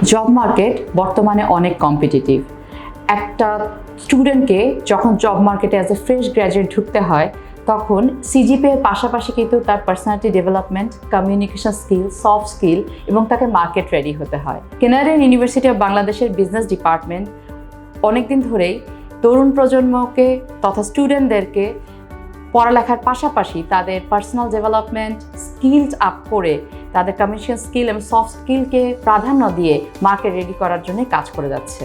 Job market বর্তমানে অনেক competitive. একটা স্টুডেন্টকে যখন জব মার্কেটে অ্যাজ এ ফ্রেশ গ্র্যাজুয়েট ঢুকতে হয় তখন সিজিপিএ এর পাশাপাশি কিন্তু তার personality development, communication skill, soft skill এবং তাকে মার্কেট রেডি হতে হয়। কানাডিয়ান ইউনিভার্সিটি অফ বাংলাদেশের বিজনেস ডিপার্টমেন্ট অনেকদিন ধরেই তরুণ প্রজন্মকে তথা স্টুডেন্টদেরকে পড়ালেখার পাশাপাশি তাদের পার্সোনাল ডেভেলপমেন্ট স্কিলস আপ করে তাদের কমিউনিকেশন স্কিল এবং সফট স্কিলকে প্রাধান্য দিয়ে মার্কেট রেডি করার জন্য কাজ করে যাচ্ছে।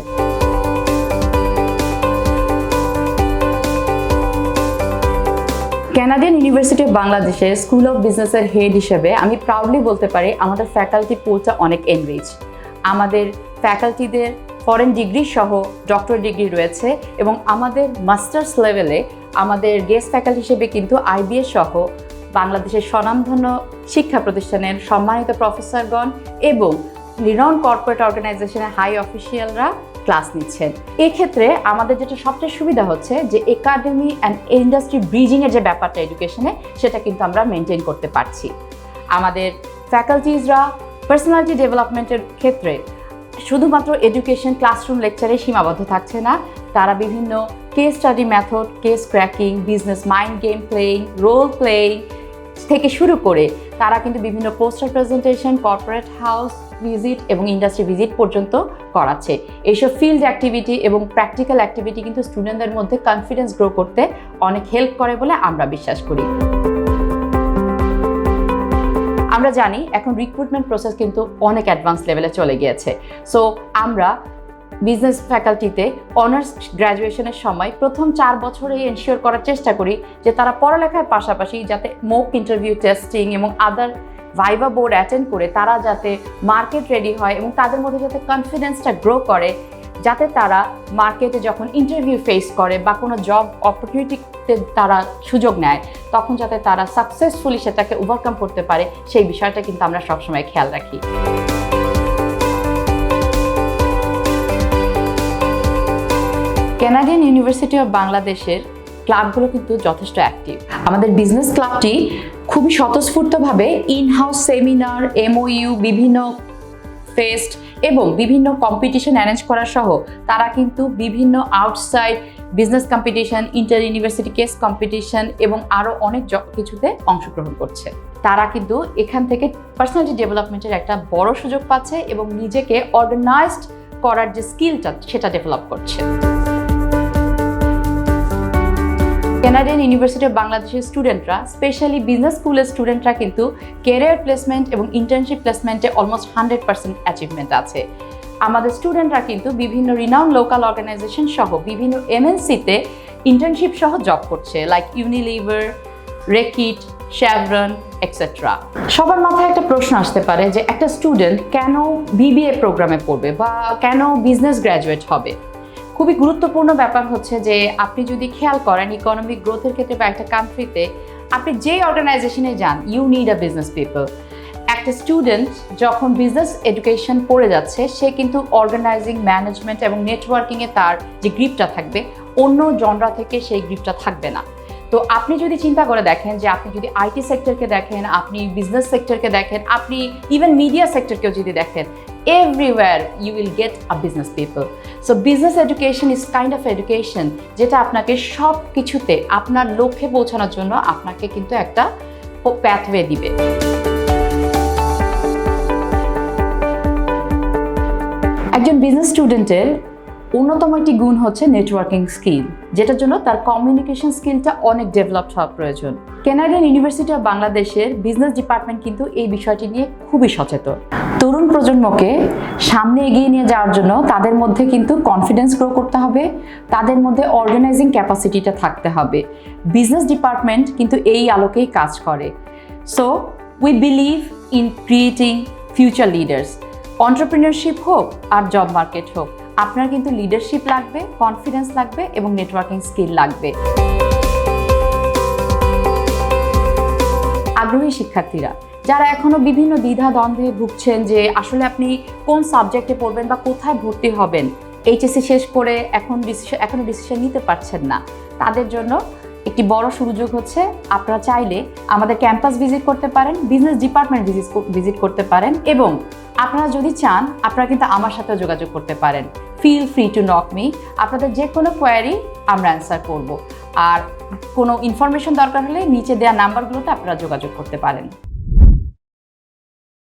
কানাডিয়ান ইউনিভার্সিটি অফ বাংলাদেশের স্কুল অফ বিজনেসের হেড হিসেবে আমি প্রাউডলি বলতে পারি আমাদের ফ্যাকাল্টি পুলটা অনেক এনরিচ। আমাদের ফ্যাকাল্টিদের ফরেন ডিগ্রি সহ ডক্টর ডিগ্রি রয়েছে এবং আমাদের মাস্টার্স লেভেলে আমাদের গেস্ট ফ্যাকাল্টি হিসেবে কিন্তু আইবিএস সহ বাংলাদেশের স্বনামধন্য শিক্ষা প্রতিষ্ঠানের সম্মানিত প্রফেসরগণ এবং রিনাউন্ড কর্পোরেট অর্গানাইজেশনের হাই অফিসিয়ালরা ক্লাস নিচ্ছেন। এক্ষেত্রে আমাদের যেটা সবচেয়ে সুবিধা হচ্ছে যে একাডেমি অ্যান্ড ইন্ডাস্ট্রি ব্রিজিংয়ের যে ব্যাপারটা এডুকেশনে সেটা কিন্তু আমরা মেনটেন করতে পারছি। আমাদের ফ্যাকাল্টিজরা পার্সোনালিটি ডেভেলপমেন্টের ক্ষেত্রে শুধুমাত্র এডুকেশন ক্লাসরুম লেকচারে সীমাবদ্ধ থাকছে না, তারা বিভিন্ন case study method, case cracking, business mind game playing, role playing থেকে শুরু করে তারা কিন্তু বিভিন্ন poster presentation, corporate house visit এবং ইন্ডাস্ট্রি ভিজিট পর্যন্ত করাচ্ছে। এইসব ফিল্ড অ্যাক্টিভিটি এবং প্র্যাকটিক্যাল অ্যাক্টিভিটি কিন্তু স্টুডেন্টদের মধ্যে কনফিডেন্স গ্রো করতে অনেক হেল্প করে বলে আমরা বিশ্বাস করি। আমরা জানি এখন রিক্রুটমেন্ট প্রসেস কিন্তু অনেক অ্যাডভান্স লেভেলে চলে গিয়েছে। সো আমরা বিজনেস ফ্যাকাল্টিতে অনার্স গ্র্যাজুয়েশনের সময় প্রথম 4 বছরে এনশিওর করার চেষ্টা করি যে তারা পড়ালেখার পাশাপাশি যাতে মক ইন্টারভিউ, টেস্টিং এবং আদার ভাইভা বোর্ড অ্যাটেন্ড করে তারা যাতে মার্কেট রেডি হয় এবং তাদের মধ্যে যাতে কনফিডেন্সটা গ্রো করে, যাতে তারা মার্কেটে যখন ইন্টারভিউ ফেস করে বা কোনো জব অপরচুনিটিতে তারা সুযোগ নেয় তখন যাতে তারা সাকসেসফুলি সেটাকে ওভারকাম করতে পারে, সেই বিষয়টা কিন্তু আমরা সবসময় খেয়াল রাখি। কানাডিয়ান ইউনিভার্সিটি অফ বাংলাদেশের ক্লাবগুলো কিন্তু যথেষ্ট অ্যাক্টিভ। আমাদের বিজনেস ক্লাবটি খুবই স্বতঃস্ফূর্তভাবে ইনহাউস সেমিনার, এমওইউ, বিভিন্ন ফেস্ট এবং বিভিন্ন কম্পিটিশন অ্যারেঞ্জ করা সহ তারা কিন্তু বিভিন্ন outside business competition, inter university case competition এবং আরও অনেক কিছুতে অংশগ্রহণ করছে। তারা কিন্তু এখান থেকে পার্সোনালিটি ডেভেলপমেন্টের একটা বড় সুযোগ পাচ্ছে এবং নিজেকে অর্গানাইজড করার যে স্কিলটা সেটা ডেভেলপ করছে। কানাডিয়ান ইউনিভার্সিটি অফ বাংলাদেশের স্টুডেন্টরা, স্পেশালি বিজনেস স্কুলের স্টুডেন্টরা কিন্তু ক্যারিয়ার প্লেসমেন্ট এবং ইন্টার্নশিপ প্লেসমেন্টে অলমোস্ট 100% অ্যাচিভমেন্ট আছে। আমাদের স্টুডেন্টরা কিন্তু বিভিন্ন রিনাউন্ড লোকাল অর্গানাইজেশন সহ বিভিন্ন এমএনসিতে ইন্টার্নশিপ সহ জব করছে, like Unilever, Reckitt, Chevron etcetera. সবার মাথায় একটা প্রশ্ন আসতে পারে যে একটা স্টুডেন্ট কেন বিবিএ প্রোগ্রামে পড়বে বা কেন বিজনেস গ্র্যাজুয়েট হবে। খুবই গুরুত্বপূর্ণ ব্যাপার হচ্ছে যে আপনি যদি খেয়াল করেন ইকোনমিক গ্রোথের ক্ষেত্রে বা একটা কান্ট্রিতে আপনি যেই অর্গানাইজেশনে যান, you need a business people. একটা স্টুডেন্ট যখন বিজনেস এডুকেশন পড়ে যাচ্ছে সে কিন্তু অর্গানাইজিং, ম্যানেজমেন্ট এবং নেটওয়ার্কিংয়ে তার যে গ্রিপটা থাকবে অন্য জনরা থেকে সেই গ্রিপটা থাকবে না। তো আপনি যদি চিন্তা করে দেখেন যে আপনি যদি আইটি সেক্টরকে দেখেন, আপনি বিজনেস সেক্টরকে দেখেন, আপনি ইভেন মিডিয়া সেক্টরকেও যদি দেখেন, everywhere you will get a business people. So business education is kind of education যেটা আপনাকে সব কিছুতে আপনার লক্ষ্যে পৌঁছানোর জন্য আপনাকে কিন্তু একটা প্যাথওয়ে দিবে। একজন বিজনেস স্টুডেন্টের অন্যতম একটি গুণ হচ্ছে নেটওয়ার্কিং স্কিল, যেটার জন্য তার কমিউনিকেশন স্কিলটা অনেক ডেভেলপড হওয়া প্রয়োজন। কানাডিয়ান ইউনিভার্সিটি অফ বাংলাদেশের বিজনেস ডিপার্টমেন্ট কিন্তু এই বিষয়টি নিয়ে খুবই সচেতন। তরুণ প্রজন্মকে সামনে এগিয়ে নিয়ে যাওয়ার জন্য তাদের মধ্যে কিন্তু কনফিডেন্স গ্রো করতে হবে, তাদের মধ্যে অর্গানাইজিং ক্যাপাসিটিটা থাকতে হবে। বিজনেস ডিপার্টমেন্ট কিন্তু এই আলোকেই কাজ করে। So we believe in creating future leaders. Entrepreneurship হোক আর জব মার্কেট হোক, আপনার কিন্তু লিডারশিপ লাগবে, কনফিডেন্স লাগবে এবং নেটওয়ার্কিং স্কিল লাগবে। আগ্রহী শিক্ষার্থীরা যারা এখনো বিভিন্ন দ্বিধা দ্বন্দ্বে ভুগছেন যে আসলে আপনি কোন সাবজেক্টে পড়বেন বা কোথায় ভর্তি হবেন, এইচএসসি শেষ করে এখনো ডিসিশন নিতে পারছেন না, তাদের জন্য একটি বড় সুযোগ হচ্ছে আপনারা চাইলে আমাদের ক্যাম্পাস ভিজিট করতে পারেন, বিজনেস ডিপার্টমেন্ট ভিজিট করতে পারেন, এবং আপনারা যদি চান আপনারা কিন্তু আমার সাথেও যোগাযোগ করতে পারেন। Feel free to knock me. আপনাদের যে কোনো কোয়ারি আমরা অ্যান্সার করব। আর কোনো ইনফরমেশন দরকার হলে নিচে দেওয়া নাম্বারগুলোতে আপনারা যোগাযোগ করতে পারেন।